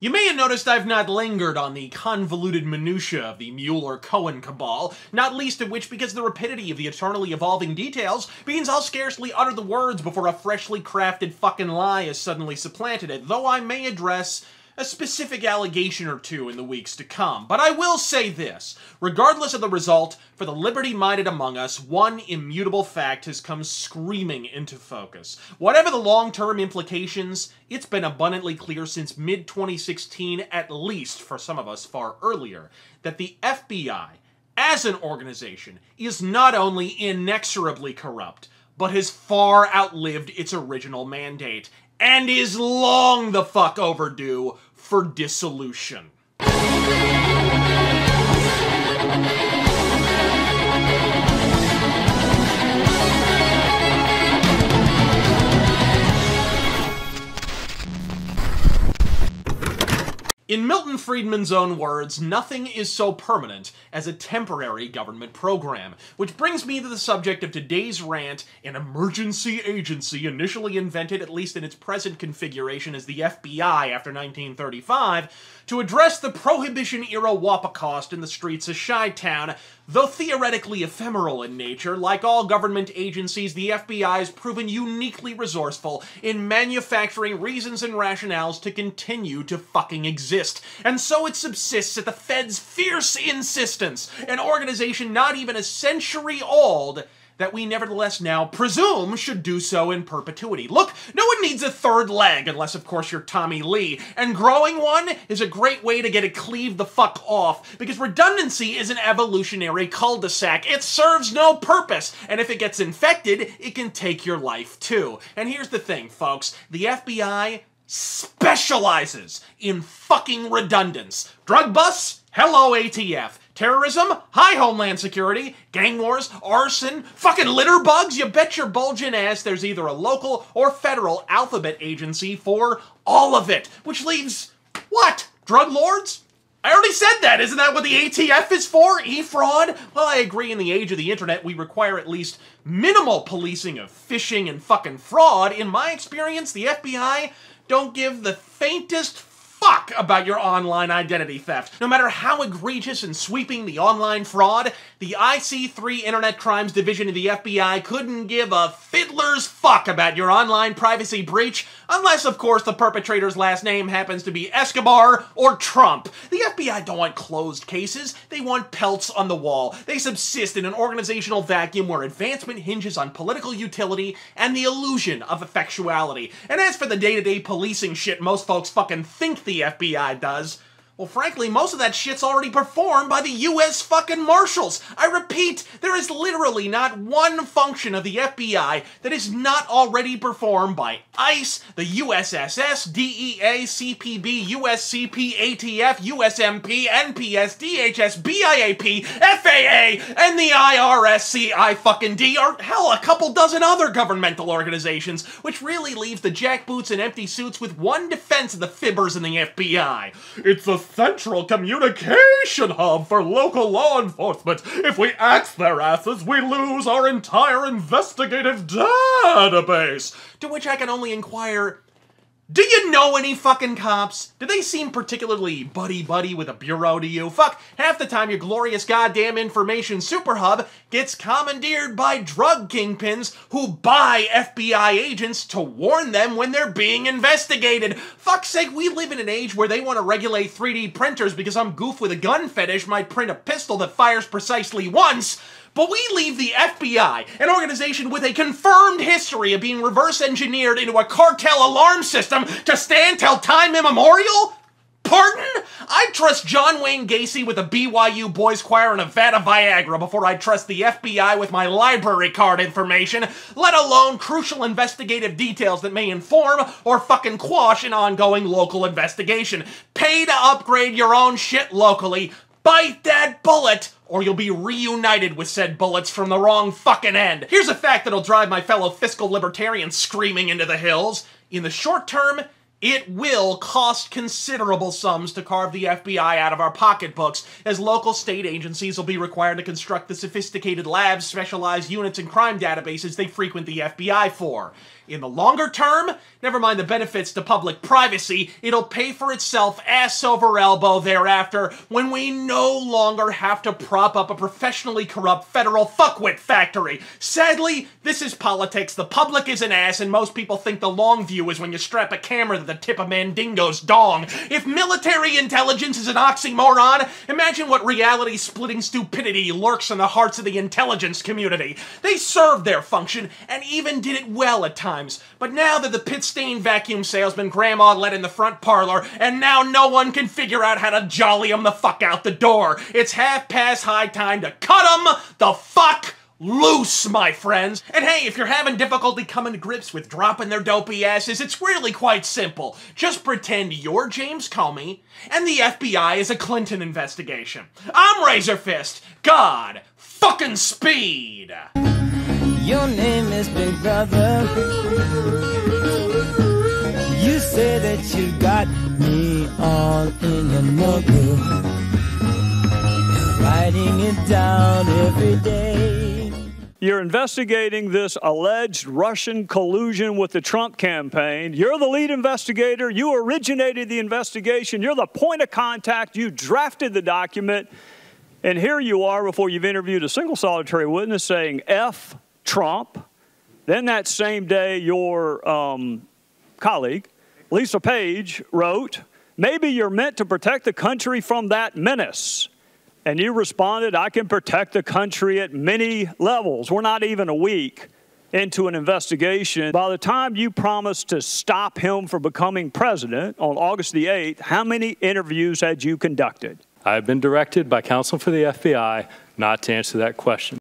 You may have noticed I've not lingered on the convoluted minutiae of the Mueller-Cohen cabal, not least of which because the rapidity of the eternally evolving details means I'll scarcely utter the words before a freshly crafted fucking lie has suddenly supplanted it, though I may address a specific allegation or two in the weeks to come. But I will say this, regardless of the result, for the liberty-minded among us, one immutable fact has come screaming into focus. Whatever the long-term implications, it's been abundantly clear since mid-2016, at least for some of us far earlier, that the FBI, as an organization, is not only inexorably corrupt, but has far outlived its original mandate, and is long the fuck overdue for dissolution. In Milton Friedman's own words, nothing is so permanent as a temporary government program. Which brings me to the subject of today's rant, an emergency agency initially invented, at least in its present configuration, as the FBI after 1935, to address the Prohibition-era Wapacost in the streets of Chi-Town. Though theoretically ephemeral in nature, like all government agencies, the FBI has proven uniquely resourceful in manufacturing reasons and rationales to continue to fucking exist. And so it subsists at the Fed's fierce insistence, an organization not even a century old, that we nevertheless now presume should do so in perpetuity. Look, no one needs a third leg, unless of course you're Tommy Lee, and growing one is a great way to get it cleaved the fuck off, because redundancy is an evolutionary cul-de-sac. It serves no purpose, and if it gets infected, it can take your life too. And here's the thing, folks, the FBI specializes in fucking redundance. Drug busts? Hello, ATF. Terrorism? Hi, Homeland Security. Gang wars? Arson? Fucking litter bugs? You bet your bulging ass there's either a local or federal alphabet agency for all of it. Which leaves, what? Drug lords? I already said that! Isn't that what the ATF is for? E-fraud? Well, I agree in the age of the internet we require at least minimal policing of phishing and fucking fraud. In my experience, the FBI don't give the faintest fuck about your online identity theft. No matter how egregious and sweeping the online fraud, the IC3 Internet Crimes Division of the FBI couldn't give a fiddler's fuck about your online privacy breach, unless, of course, the perpetrator's last name happens to be Escobar or Trump. The FBI don't want closed cases, they want pelts on the wall. They subsist in an organizational vacuum where advancement hinges on political utility and the illusion of effectuality. And as for the day-to-day policing shit most folks fucking think the FBI does, well, frankly, most of that shit's already performed by the U.S. fucking Marshals. I repeat, there is literally not one function of the FBI that is not already performed by ICE, the USSS, DEA, CPB, USCP, ATF, USMP, NPS, DHS, BIAP, FAA, and the IRSCID, or hell, a couple dozen other governmental organizations, which really leaves the jackboots and empty suits with one defense of the fibbers in the FBI. It's a central communication hub for local law enforcement. If we axe their asses, we lose our entire investigative database. To which I can only inquire, do you know any fucking cops? Do they seem particularly buddy-buddy with a bureau to you? Fuck, half the time your glorious goddamn information super hub gets commandeered by drug kingpins who buy FBI agents to warn them when they're being investigated. Fuck's sake, we live in an age where they want to regulate 3D printers because some goof with a gun fetish might print a pistol that fires precisely once. But we leave the FBI, an organization with a confirmed history of being reverse-engineered into a cartel alarm system, to stand till time immemorial? Pardon? I'd trust John Wayne Gacy with a BYU boys choir and a vat of Viagra before I'd trust the FBI with my library card information, let alone crucial investigative details that may inform or fucking quash an ongoing local investigation. Pay to upgrade your own shit locally. Bite that bullet, or you'll be reunited with said bullets from the wrong fucking end. Here's a fact that'll drive my fellow fiscal libertarians screaming into the hills. In the short term, It will cost considerable sums to carve the FBI out of our pocketbooks, as local state agencies will be required to construct the sophisticated labs, specialized units, and crime databases they frequent the FBI for. In the longer term, never mind the benefits to public privacy, it'll pay for itself ass over elbow thereafter when we no longer have to prop up a professionally corrupt federal fuckwit factory. Sadly, this is politics, the public is an ass, and most people think the long view is when you strap a camera to the tip of Mandingo's dong. If military intelligence is an oxymoron, imagine what reality-splitting stupidity lurks in the hearts of the intelligence community. They served their function, and even did it well at times. But now that the pit-stained vacuum salesman Grandma let in the front parlor, and now no one can figure out how to jolly 'em the fuck out the door, it's half-past high time to cut 'em the fuck loose, my friends. And hey, if you're having difficulty coming to grips with dropping their dopey asses, it's really quite simple. Just pretend you're James Comey, and the FBI is a Clinton investigation. I'm Razor Fist. God fucking speed. Your name is Big Brother. You say that you got me all in your notebook, writing it down every day. You're investigating this alleged Russian collusion with the Trump campaign. You're the lead investigator. You originated the investigation. You're the point of contact. You drafted the document. And here you are, before you've interviewed a single solitary witness, saying F Trump. Then that same day, your colleague, Lisa Page, wrote, "Maybe you're meant to protect the country from that menace." And you responded, "I can protect the country at many levels." We're not even a week into an investigation. By the time you promised to stop him from becoming president on August the 8th, how many interviews had you conducted? I have been directed by counsel for the FBI not to answer that question.